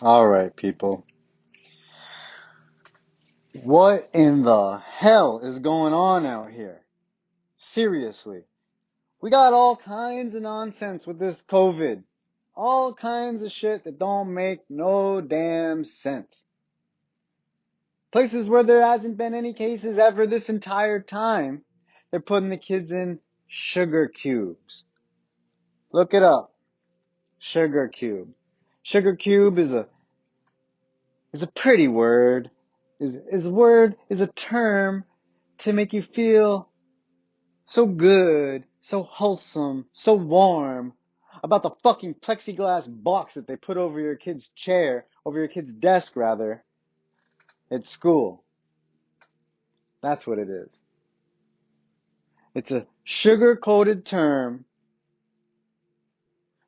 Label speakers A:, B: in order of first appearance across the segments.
A: All right, people. What in the hell is going on out here? Seriously. We got all kinds of nonsense with this COVID. All kinds of shit that don't make no damn sense. Places where there hasn't been any cases ever this entire time, they're putting the kids in sugar cubes. Look it up. Sugar cube. Sugar cube is a pretty word. Is a term to make you feel so good, so wholesome, so warm about the fucking plexiglass box that they put over your kid's chair, over your kid's desk rather, at school. That's what it is. It's a sugar-coated term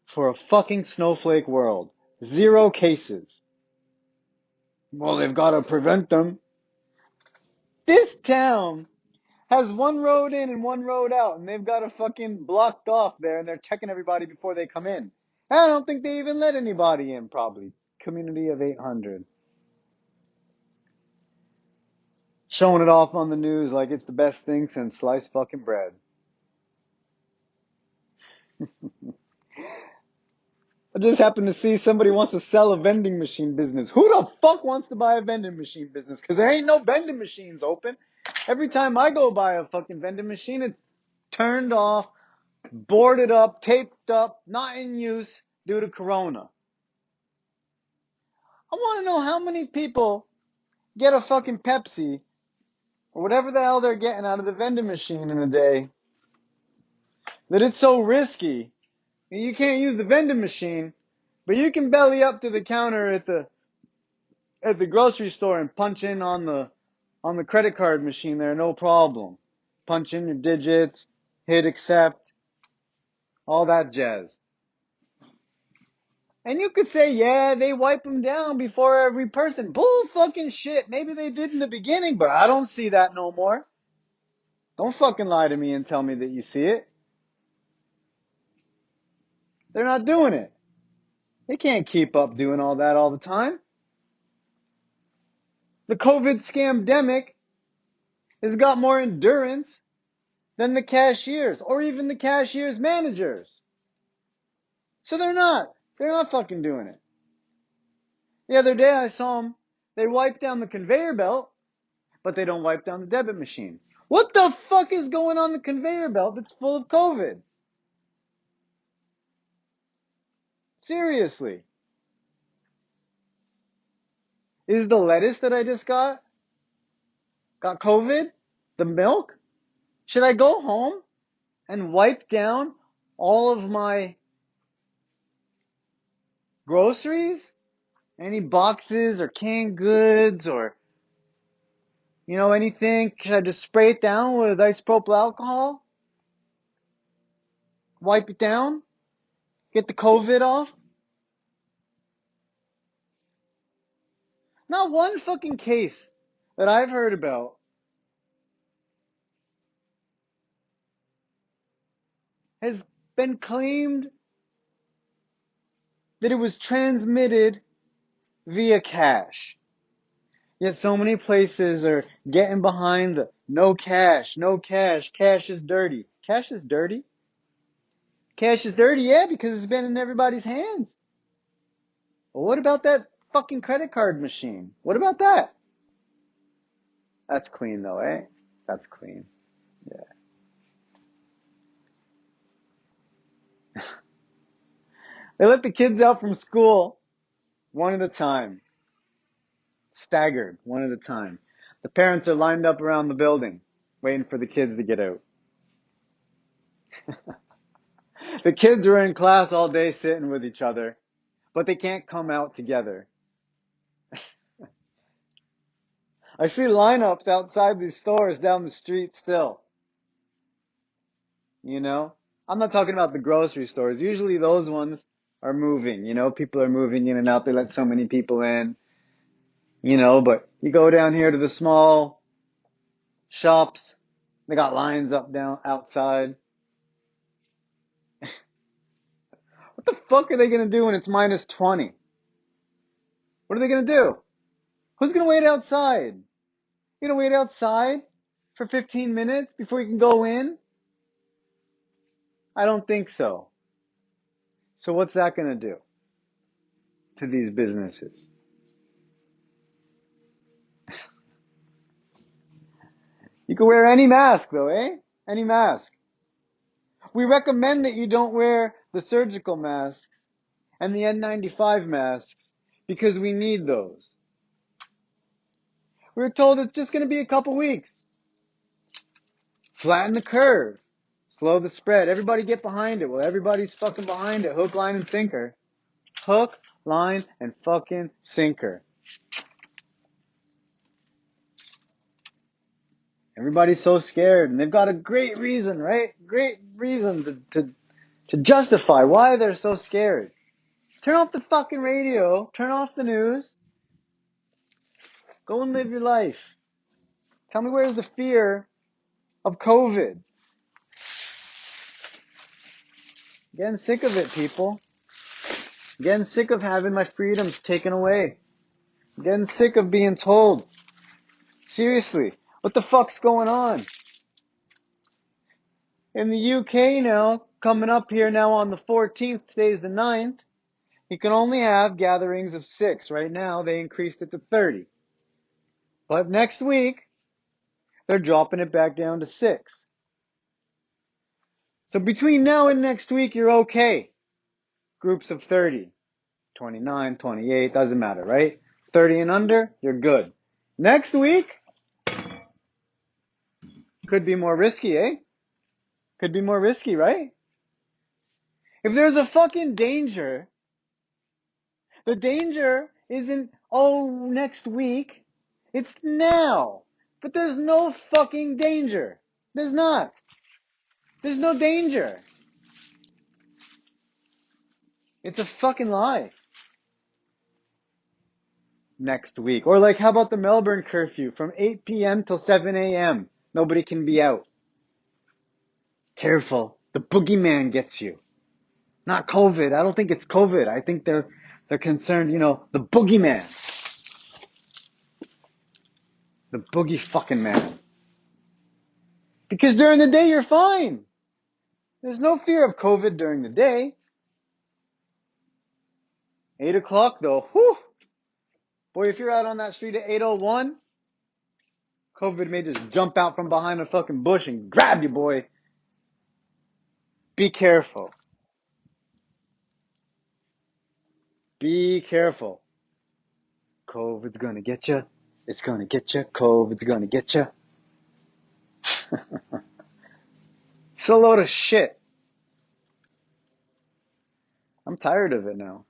A: for a fucking snowflake world. 0 cases. Well, they've got to prevent them. This town has one road in and one road out, and they've got a fucking blocked off there, and they're checking everybody before they come in. I don't think they even let anybody in, probably. Community of 800. Showing it off on the news like it's the best thing since sliced fucking bread. I just happened to see somebody wants to sell a vending machine business. Who the fuck wants to buy a vending machine business? Because there ain't no vending machines open. Every time I go buy a fucking vending machine, it's turned off, boarded up, taped up, not in use due to Corona. I want to know how many people get a fucking Pepsi or whatever the hell they're getting out of the vending machine in a day that it's so risky. You can't use the vending machine, but you can belly up to the counter at the grocery store and punch in on the credit card machine there, no problem. Punch in your digits, hit accept, all that jazz. And you could say, yeah, they wipe them down before every person. Bull fucking shit. Maybe they did in the beginning, but I don't see that no more. Don't fucking lie to me and tell me that you see it. They're not doing it. They can't keep up doing all that all the time. The COVID scamdemic has got more endurance than the cashiers or even the cashiers managers. So they're not fucking doing it. The other day I saw them, they wipe down the conveyor belt, but they don't wipe down the debit machine. What the fuck is going on the conveyor belt that's full of COVID? Seriously. Is the lettuce that I just got COVID? The milk? Should I go home and wipe down all of my groceries? Any boxes or canned goods or, anything? Should I just spray it down with isopropyl alcohol? Wipe it down? Get the COVID off? Not one fucking case that I've heard about has been claimed that it was transmitted via cash. Yet so many places are getting behind the no cash, no cash, cash is dirty. Cash is dirty? Cash is dirty, yeah, because it's been in everybody's hands. Well, what about that fucking credit card machine? What about that? That's clean though, eh? That's clean. Yeah. They let the kids out from school one at a time. Staggered, one at a time. The parents are lined up around the building, waiting for the kids to get out. The kids are in class all day sitting with each other, but they can't come out together. I see lineups outside these stores down the street still. You know? I'm not talking about the grocery stores. Usually those ones are moving, people are moving in and out. They let so many people in, but you go down here to the small shops, they got lines up down outside. What the fuck are they gonna do when it's minus 20? What are they going to do? Who's going to wait outside? You going to wait outside for 15 minutes before you can go in? I don't think so. So what's that going to do to these businesses? You can wear any mask though, eh? Any mask. We recommend that you don't wear the surgical masks and the N95 masks because we need those. We were told it's just going to be a couple weeks. Flatten the curve. Slow the spread. Everybody get behind it. Well, everybody's fucking behind it. Hook, line, and sinker. Hook, line, and fucking sinker. Everybody's so scared, and they've got a great reason, right? Great reason to justify why they're so scared. Turn off the fucking radio. Turn off the news. Go and live your life. Tell me where's the fear of COVID? Getting sick of it, people. Getting sick of having my freedoms taken away. Getting sick of being told. Seriously, what the fuck's going on? In the UK now, coming up here now on the 14th, today's the 9th, you can only have gatherings of 6. Right now, they increased it to 30. But next week, they're dropping it back down to 6. So between now and next week, you're okay. Groups of 30, 29, 28, doesn't matter, right? 30 and under, you're good. Next week, could be more risky, eh? Could be more risky, right? If there's a fucking danger, the danger isn't, oh, next week. It's now. But there's no fucking danger. There's not. There's no danger. It's a fucking lie. Next week. Or like, how about the Melbourne curfew from 8 p.m. till 7 a.m.? Nobody can be out. Careful. The boogeyman gets you. Not COVID. I don't think it's COVID. I think they're concerned, the boogeyman. The boogie fucking man. Because during the day, you're fine. There's no fear of COVID during the day. 8 o'clock though, whew. Boy, if you're out on that street at 8:01, COVID may just jump out from behind a fucking bush and grab you, boy. Be careful. Be careful. COVID's gonna get you. It's gonna get you. COVID's gonna get you. It's a load of shit. I'm tired of it now.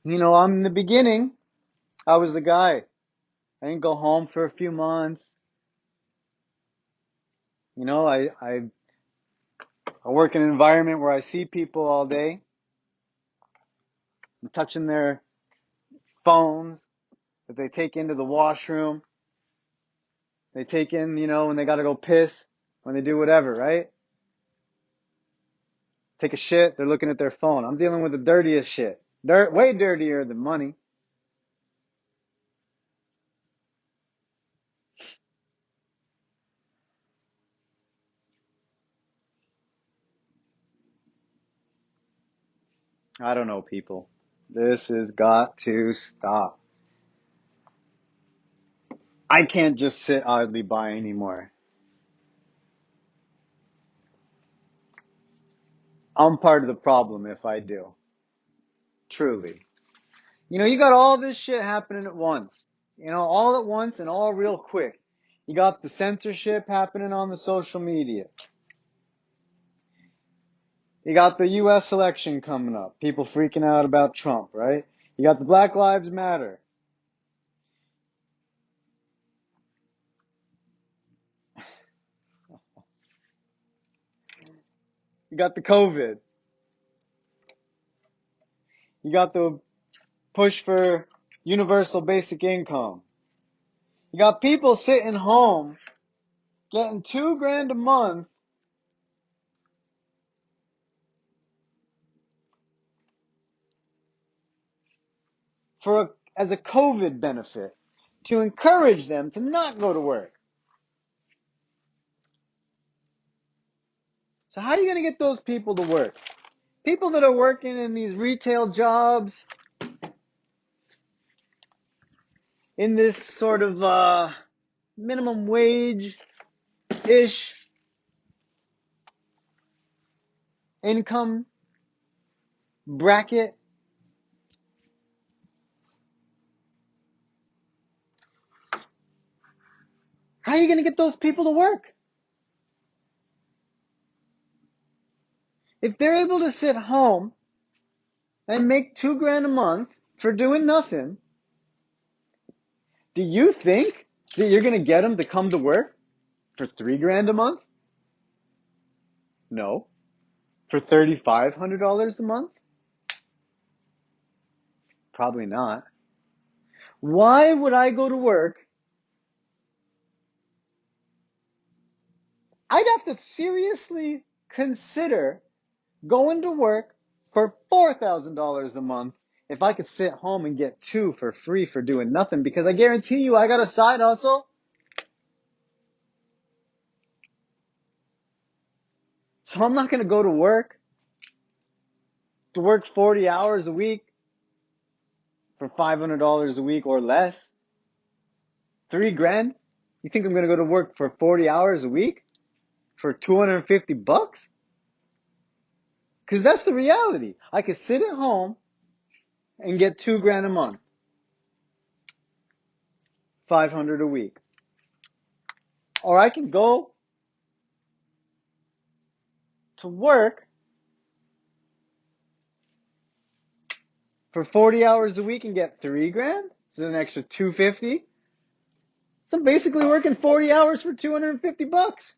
A: I'm in the beginning. I was the guy. I didn't go home for a few months. I work in an environment where I see people all day. I'm touching their phones that they take into the washroom. They take in, when they gotta go piss, when they do whatever, right? Take a shit, they're looking at their phone. I'm dealing with the dirtiest shit. Way dirtier than money. I don't know, people. This has got to stop. I can't just sit idly by anymore. I'm part of the problem if I do. Truly. You got all this shit happening at once. All at once and all real quick. You got the censorship happening on the social media. You got the U.S. election coming up. People freaking out about Trump, right? You got the Black Lives Matter. You got the COVID. You got the push for universal basic income. You got people sitting home getting $2,000 a month as a COVID benefit to encourage them to not go to work. So how are you going to get those people to work? People that are working in these retail jobs, in this sort of minimum wage-ish income bracket. How are you going to get those people to work? If they're able to sit home and make $2,000 a month for doing nothing, do you think that you're going to get them to come to work for $3,000 a month? No. For $3,500 a month? Probably not. Why would I go to work? I'd have to seriously consider going to work for $4,000 a month if I could sit home and get two for free for doing nothing, because I guarantee you I got a side hustle. So I'm not going to go to work 40 hours a week for $500 a week or less. $3,000? You think I'm going to go to work for 40 hours a week for $250? Because that's the reality. I could sit at home and get $2,000 a month, $500 a week. Or I can go to work for 40 hours a week and get $3,000. It's an extra $250. So I'm basically working 40 hours for $250.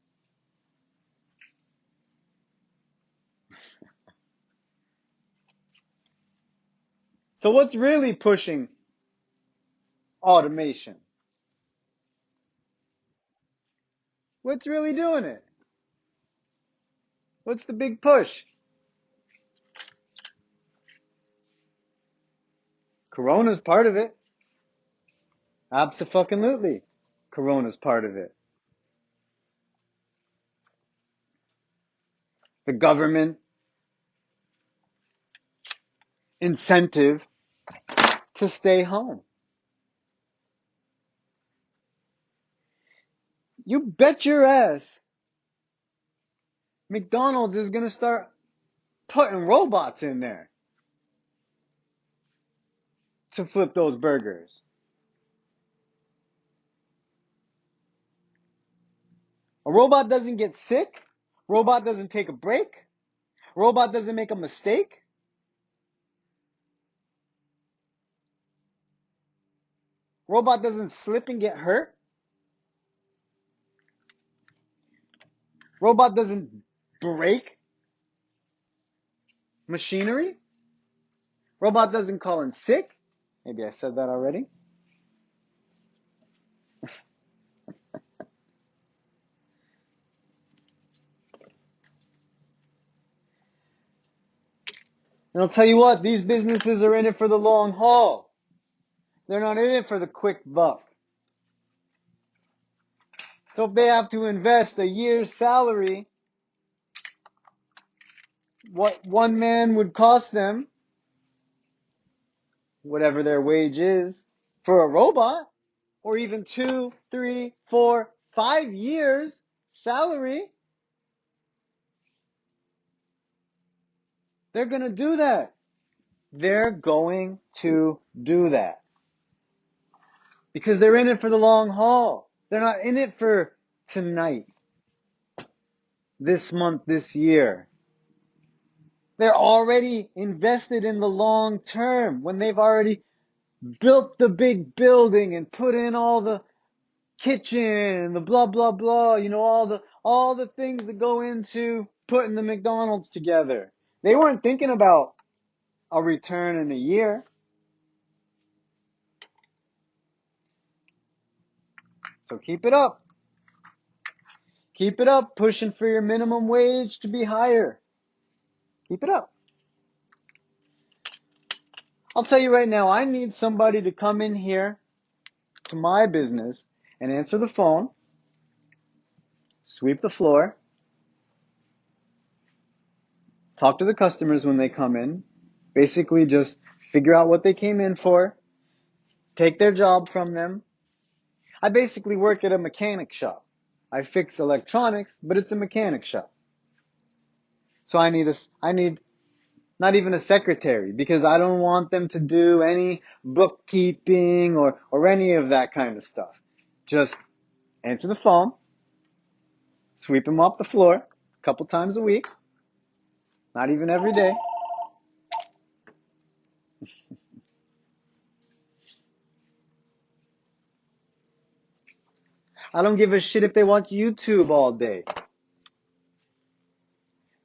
A: So what's really pushing automation? What's really doing it? What's the big push? Corona's part of it. Abso-fucking-lutely. Corona's part of it. The government incentive to stay home. You bet your ass McDonald's is going to start putting robots in there to flip those burgers. A robot doesn't get sick. Robot doesn't take a break. Robot doesn't make a mistake. Robot doesn't slip and get hurt. Robot doesn't break machinery. Robot doesn't call in sick. Maybe I said that already. And I'll tell you what, these businesses are in it for the long haul. They're not in it for the quick buck. So if they have to invest a year's salary, what one man would cost them, whatever their wage is, for a robot, or even 2, 3, 4, 5 years salary, they're going to do that. They're going to do that. Because they're in it for the long haul. They're not in it for tonight, this month, this year. They're already invested in the long term when they've already built the big building and put in all the kitchen, the blah, blah, blah, all the things that go into putting the McDonald's together. They weren't thinking about a return in a year. So keep it up. Keep it up, pushing for your minimum wage to be higher. Keep it up. I'll tell you right now, I need somebody to come in here to my business and answer the phone, sweep the floor, talk to the customers when they come in, basically just figure out what they came in for, take their job from them. I basically work at a mechanic shop. I fix electronics, but it's a mechanic shop. So I need not even a secretary, because I don't want them to do any bookkeeping or any of that kind of stuff. Just answer the phone, sweep them off the floor a couple times a week, not even every day. I don't give a shit if they watch YouTube all day.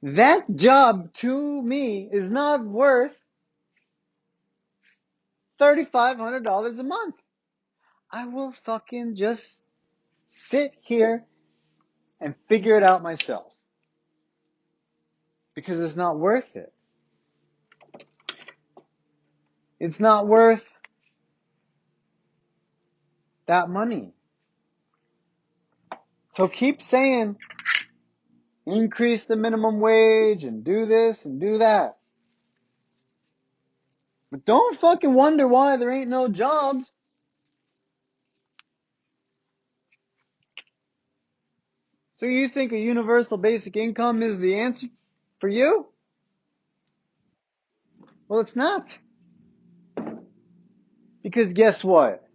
A: That job to me is not worth $3,500 a month. I will fucking just sit here and figure it out myself. Because it's not worth it. It's not worth that money. So keep saying, increase the minimum wage and do this and do that. But don't fucking wonder why there ain't no jobs. So you think a universal basic income is the answer for you? Well, it's not. Because guess what?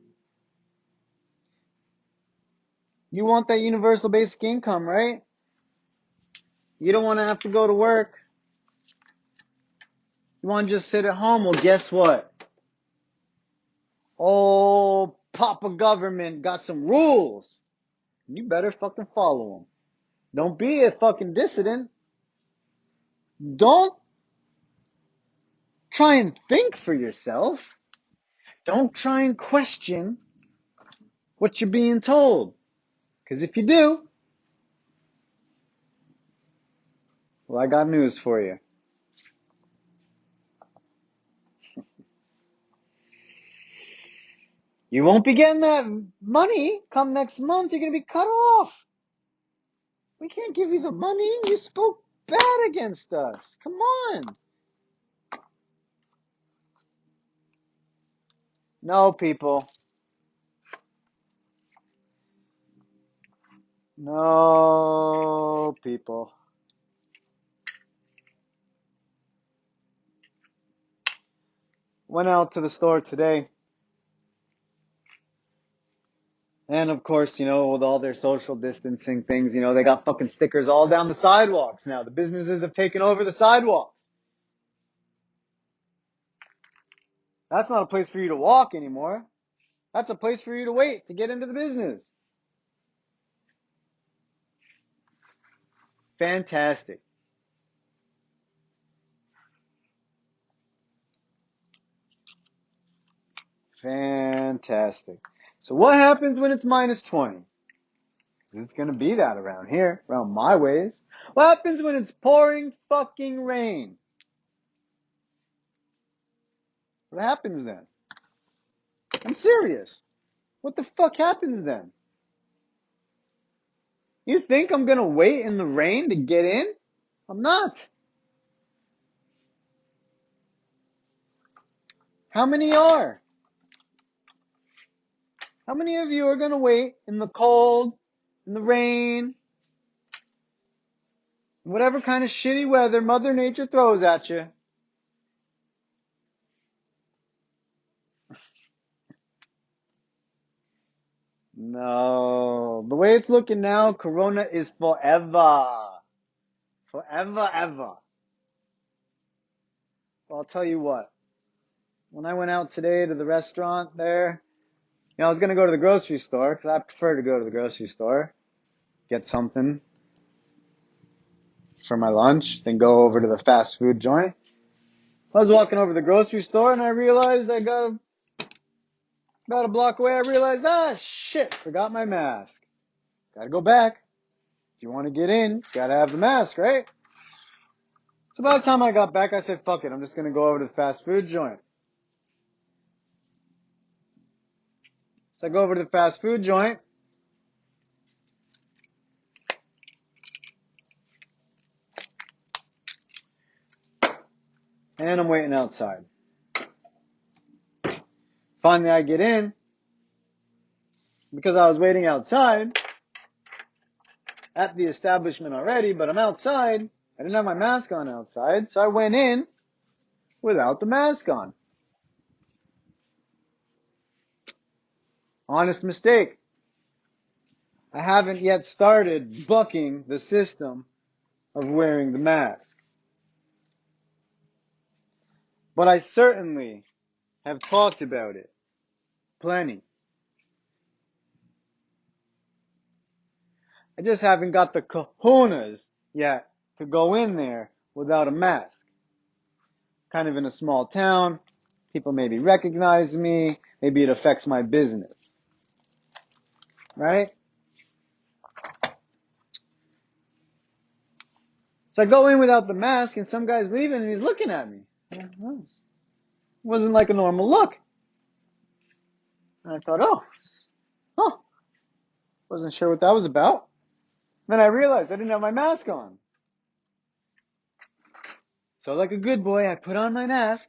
A: You want that universal basic income, right? You don't want to have to go to work. You want to just sit at home. Well, guess what? Oh, Papa Government got some rules. You better fucking follow them. Don't be a fucking dissident. Don't try and think for yourself. Don't try and question what you're being told. Because if you do, well, I got news for you. You won't be getting that money come next month. You're going to be cut off. We can't give you the money. You spoke bad against us. Come on. No, people. No, people. Went out to the store today. And of course, with all their social distancing things, they got fucking stickers all down the sidewalks now. The businesses have taken over the sidewalks. That's not a place for you to walk anymore. That's a place for you to wait to get into the business. Fantastic. Fantastic. So what happens when it's minus 20? It's going to be that around here, around my ways. What happens when it's pouring fucking rain? What happens then? I'm serious. What the fuck happens then? You think I'm going to wait in the rain to get in? I'm not. How many are? How many of you are going to wait in the cold, in the rain, whatever kind of shitty weather Mother Nature throws at you? No. The way it's looking now, Corona is forever. Forever, ever. Well, I'll tell you what. When I went out today to the restaurant there, I was going to go to the grocery store, because I prefer to go to the grocery store, get something for my lunch, then go over to the fast food joint. I was walking over to the grocery store, and I realized about a block away, I realized, shit, forgot my mask. Gotta go back. If you want to get in, gotta have the mask, right? So by the time I got back, I said, fuck it, I'm just gonna go over to the fast food joint. So I go over to the fast food joint. And I'm waiting outside. Finally, I get in. Because I was waiting outside at the establishment already, but I'm outside. I didn't have my mask on outside, so I went in without the mask on. Honest mistake. I haven't yet started bucking the system of wearing the mask. But I certainly have talked about it. Plenty. I just haven't got the cojones yet to go in there without a mask. Kind of in a small town. People maybe recognize me. Maybe it affects my business. Right? So I go in without the mask and some guy's leaving and he's looking at me. It wasn't like a normal look. And I thought, wasn't sure what that was about. Then I realized I didn't have my mask on. So like a good boy, I put on my mask.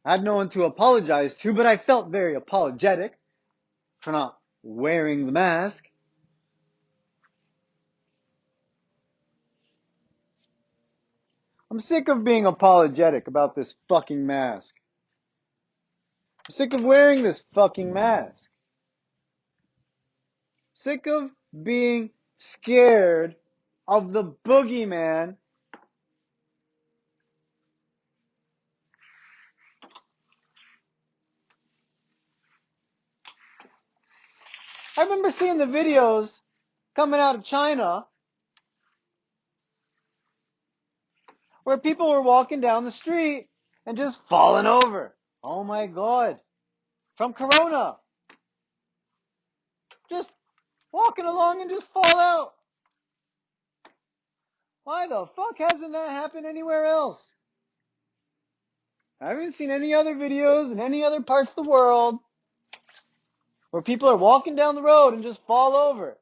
A: I had no one to apologize to, but I felt very apologetic for not wearing the mask. I'm sick of being apologetic about this fucking mask. I'm sick of wearing this fucking mask. Sick of being scared of the boogeyman. I remember seeing the videos coming out of China where people were walking down the street and just falling over. Oh my God. From Corona. Just walking along and just fall out. Why the fuck hasn't that happened anywhere else? I haven't seen any other videos in any other parts of the world where people are walking down the road and just fall over.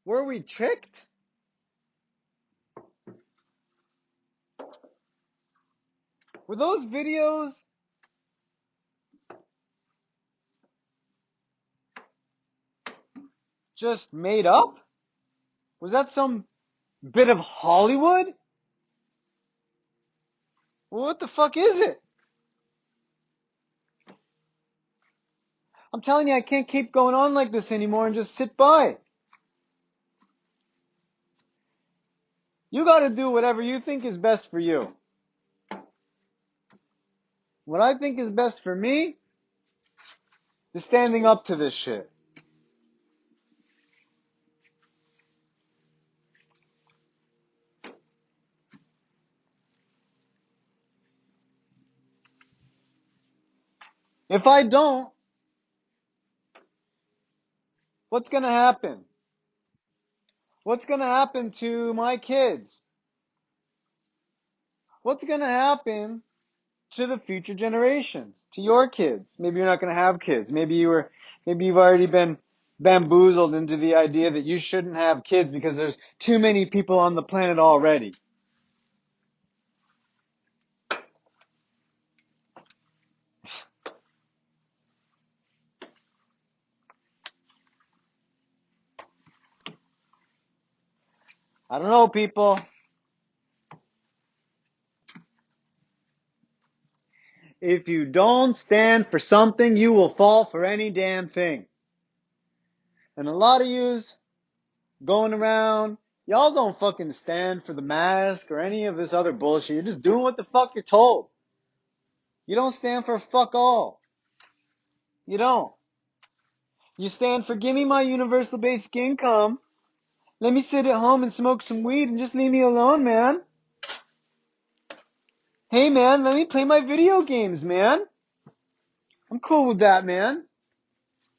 A: Were we tricked? Were those videos just made up? Was that some bit of Hollywood? Well, what the fuck is it? I'm telling you, I can't keep going on like this anymore and just sit by. You gotta do whatever you think is best for you. What I think is best for me is standing up to this shit. If I don't, what's gonna happen? What's gonna happen to my kids? What's gonna happen to the future generations? To your kids? Maybe you're not gonna have kids. Maybe you've already been bamboozled into the idea that you shouldn't have kids because there's too many people on the planet already. I don't know, people. If you don't stand for something, you will fall for any damn thing. And a lot of yous going around, y'all don't fucking stand for the mask or any of this other bullshit. You're just doing what the fuck you're told. You don't stand for fuck all. You don't. You stand for give me my universal basic income. Let me sit at home and smoke some weed and just leave me alone, man. Hey man, let me play my video games, man. I'm cool with that, man.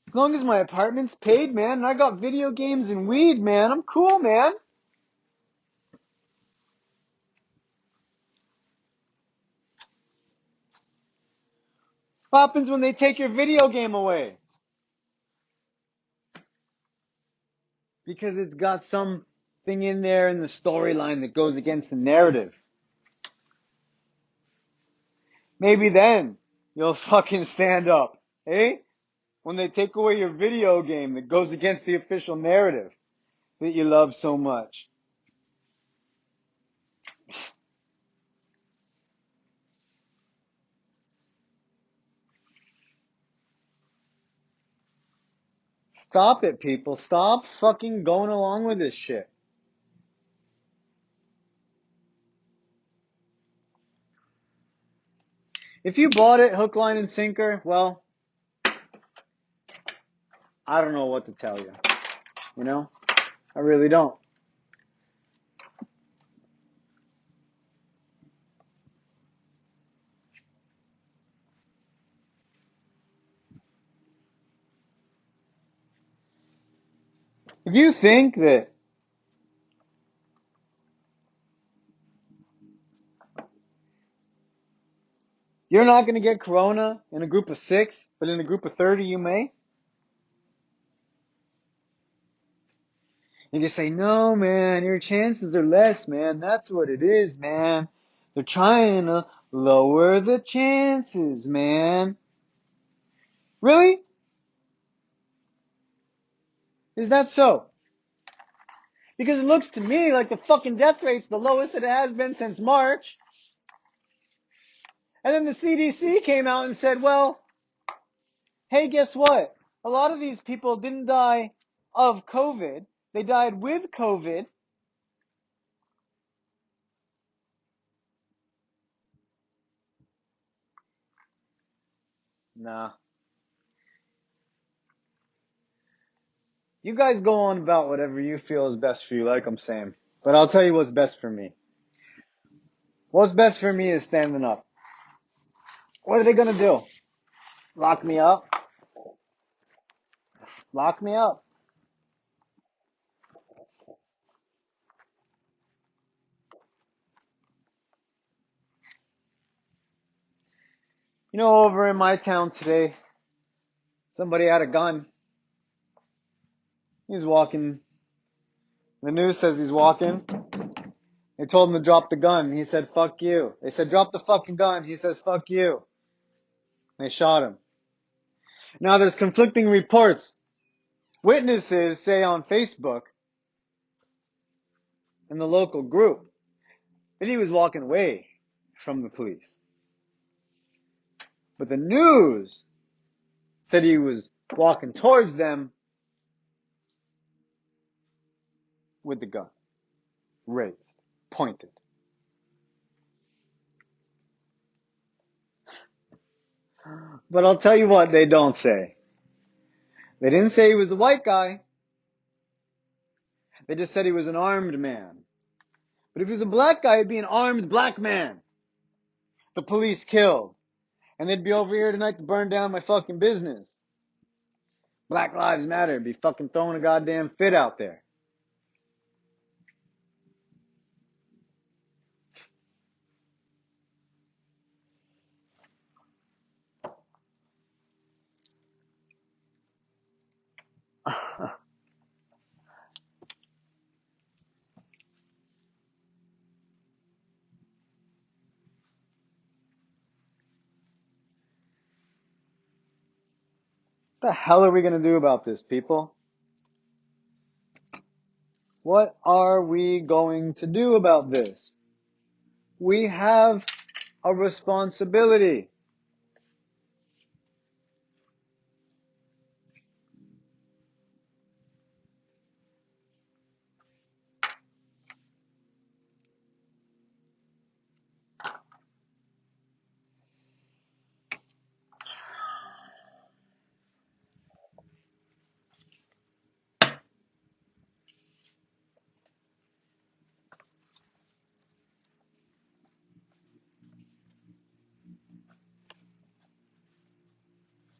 A: As long as my apartment's paid, man, and I got video games and weed, man, I'm cool, man. What happens when they take your video game away? Because it's got something in there in the storyline that goes against the narrative. Maybe then you'll fucking stand up, eh? When they take away your video game that goes against the official narrative that you love so much. Stop it, people. Stop fucking going along with this shit. If you bought it hook, line, and sinker, well, I don't know what to tell you. You know? I really don't. If you think that you're not going to get corona in a group of 6, but in a group of 30 you may, you just say, no, man, your chances are less, man. That's what it is, man. They're trying to lower the chances, man. Really? Is that so? Because it looks to me like the fucking death rate's the lowest it has been since March. And then the CDC came out and said, well, hey, guess what? A lot of these people didn't die of COVID. They died with COVID. Nah. You guys go on about whatever you feel is best for you, like I'm saying. But I'll tell you what's best for me. What's best for me is standing up. What are they gonna do? Lock me up? Lock me up. You know, over in my town today, somebody had a gun. He's walking. The news says he's walking. They told him to drop the gun. He said, fuck you. They said, drop the fucking gun. He says, fuck you. They shot him. Now there's conflicting reports. Witnesses say on Facebook, in the local group, that he was walking away from the police. But the news said he was walking towards them with the gun raised, pointed. But I'll tell you what they don't say. They didn't say he was a white guy. They just said he was an armed man. But if he was a black guy, he'd be an armed black man. The police killed. And they'd be over here tonight to burn down my fucking business. Black Lives Matter. Be fucking throwing a goddamn fit out there. What the hell are we going to do about this, people? What are we going to do about this? We have a responsibility.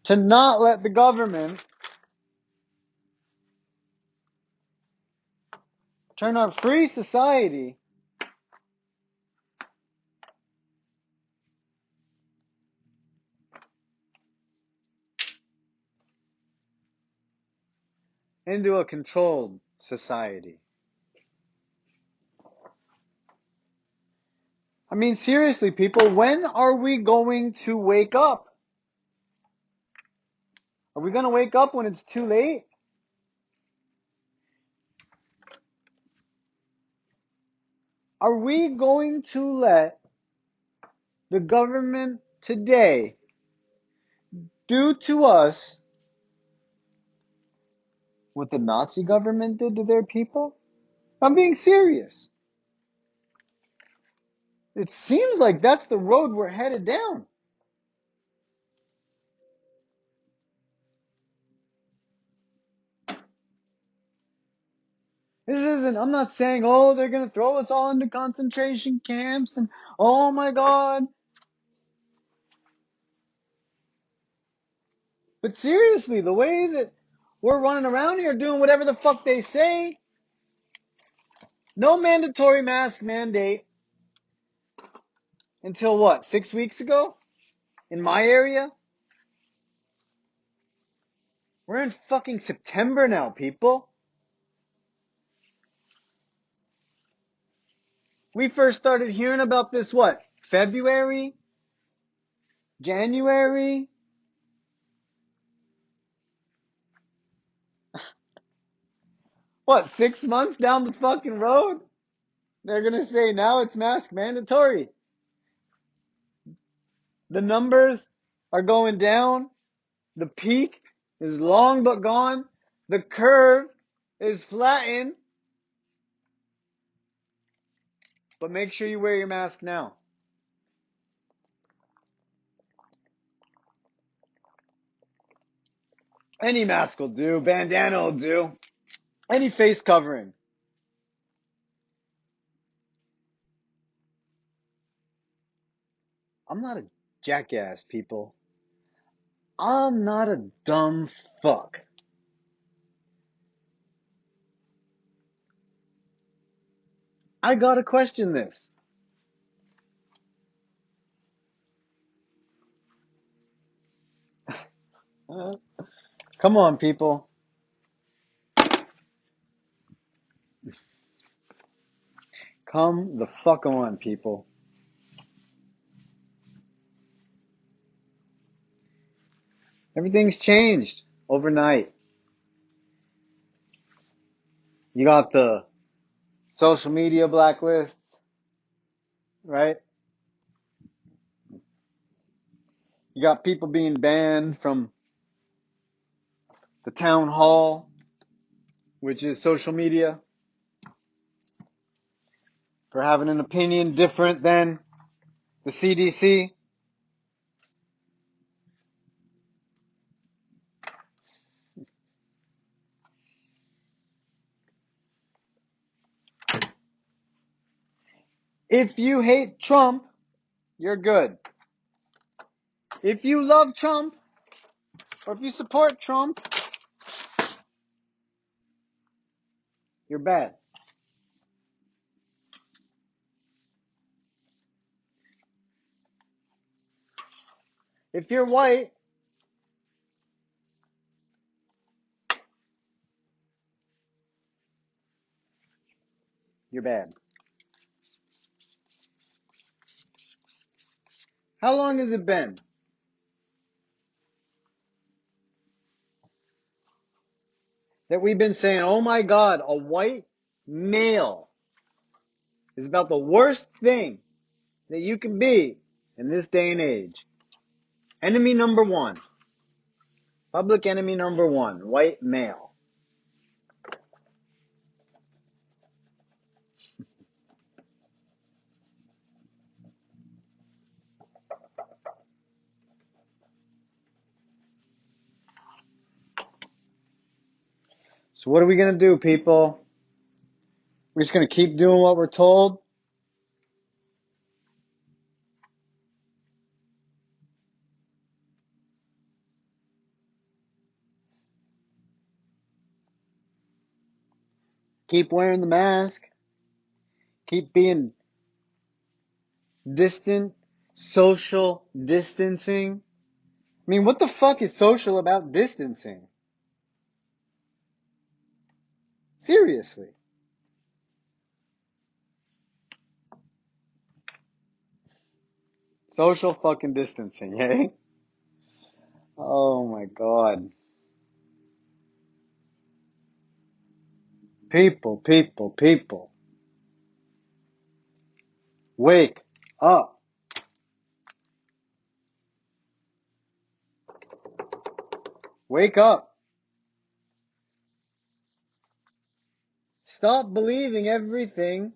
A: to not let the government turn our free society into a controlled society. I mean, seriously, people, when are we going to wake up? Are we going to wake up when it's too late? Are we going to let the government today do to us what the Nazi government did to their people? I'm being serious. It seems like that's the road we're headed down. I'm not saying, oh, they're going to throw us all into concentration camps and, oh my God. But seriously, the way that we're running around here doing whatever the fuck they say, no mandatory mask mandate until what, 6 weeks ago? In my area? We're in fucking September now, people. We first started hearing about this, what, February? January? What, 6 months down the fucking road? They're gonna say now it's mask mandatory. The numbers are going down. The peak is long but gone. The curve is flattened. But make sure you wear your mask now. Any mask will do. Bandana will do. Any face covering. I'm not a jackass, people. I'm not a dumb fuck. I gotta question this. Come on, people. Come the fuck on, people. Everything's changed overnight. You got the social media blacklists, right? You got people being banned from the town hall, which is social media, for having an opinion different than the CDC. If you hate Trump, you're good. If you love Trump, or if you support Trump, you're bad. If you're white, you're bad. How long has it been that we've been saying, oh my God, a white male is about the worst thing that you can be in this day and age? Enemy number one. Public enemy number one, white male. So what are we going to do, people? We're just going to keep doing what we're told? Keep wearing the mask. Keep being distant. Social distancing. I mean, what the fuck is social about distancing? Seriously. Social fucking distancing, eh? Oh my god. People, people, people. Wake up. Wake up. Stop believing everything.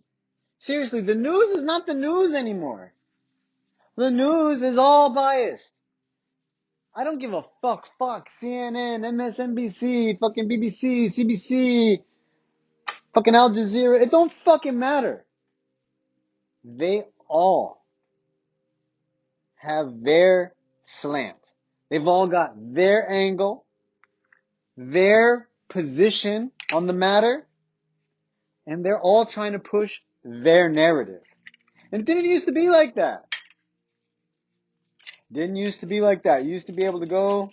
A: Seriously, the news is not the news anymore. The news is all biased. I don't give a fuck. Fox, CNN, MSNBC, fucking BBC, CBC, fucking Al Jazeera. It don't fucking matter. They all have their slant. They've all got their angle, their position on the matter, and they're all trying to push their narrative. And it didn't used to be like that. Didn't used to be like that. You used to be able to go,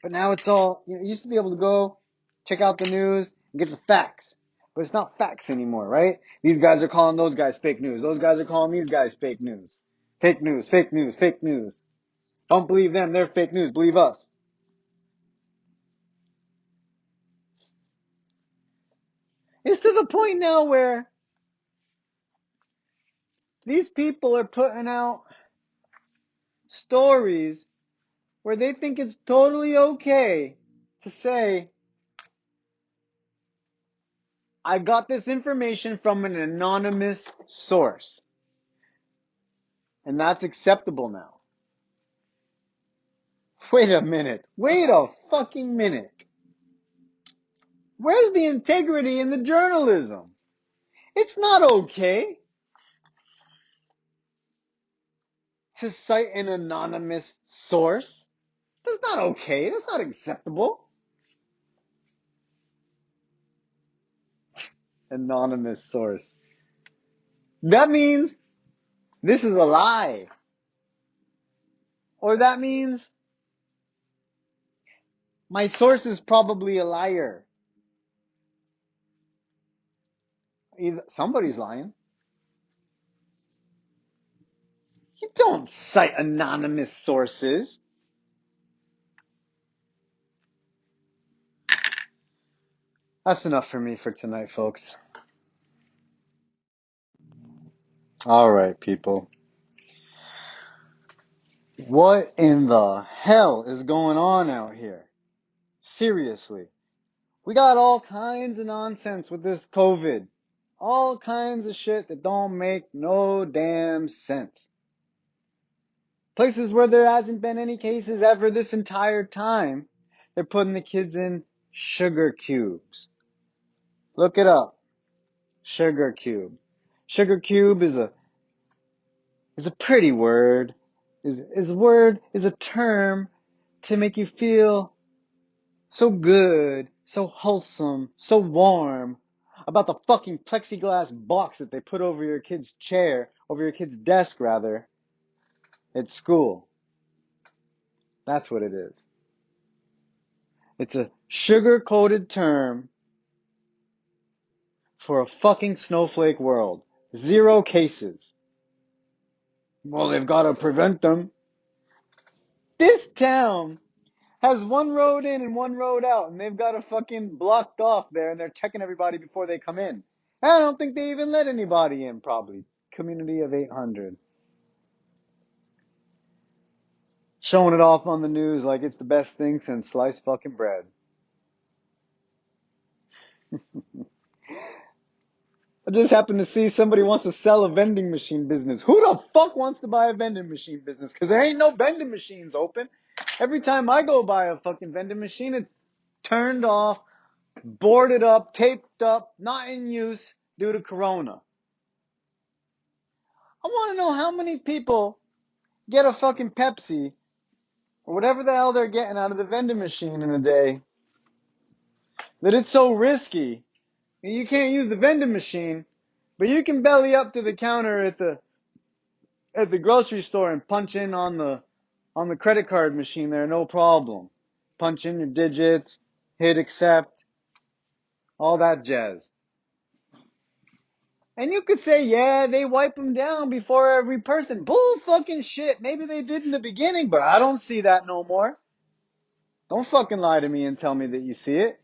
A: but now it's all, you used to be able to go, check out the news, and get the facts. But it's not facts anymore, right? These guys are calling those guys fake news. Those guys are calling these guys fake news. Fake news, fake news, fake news. Don't believe them, they're fake news. Believe us. It's to the point now where these people are putting out stories where they think it's totally okay to say, I got this information from an anonymous source. And that's acceptable now. Wait a minute. Wait a fucking minute. Where's the integrity in the journalism? It's not okay to cite an anonymous source. That's not okay. That's not acceptable. Anonymous source. That means this is a lie. Or that means my source is probably a liar. Either somebody's lying. You don't cite anonymous sources. That's enough for me for tonight, folks. All right, people. What in the hell is going on out here? Seriously. We got all kinds of nonsense with this COVID. All kinds of shit that don't make no damn sense. Places where there hasn't been any cases ever this entire time, they're putting the kids in sugar cubes. Look it up. Sugar cube. Sugar cube is a pretty word. Is a term to make you feel so good, so wholesome, so warm about the fucking plexiglass box that they put over your kid's chair, over your kid's desk rather, at school. That's what it is. It's a sugar-coated term for a fucking snowflake world. 0 cases. Well, they've got to prevent them. This town has 1 road in and 1 road out, and they've got a fucking blocked off there, and they're checking everybody before they come in. I don't think they even let anybody in, probably. Community of 800. Showing it off on the news like it's the best thing since sliced fucking bread. I just happened to see somebody wants to sell a vending machine business. Who the fuck wants to buy a vending machine business? Because there ain't no vending machines open. Every time I go buy a fucking vending machine, it's turned off, boarded up, taped up, not in use due to Corona. I want to know how many people get a fucking Pepsi or whatever the hell they're getting out of the vending machine in a day that it's so risky You can't use the vending machine, but you can belly up to the counter at the grocery store and punch in on the credit card machine there, no problem. Punch in your digits, hit accept, all that jazz. And you could say, yeah, they wipe them down before every person. Bull fucking shit. Maybe they did in the beginning, but I don't see that no more. Don't fucking lie to me and tell me that you see it.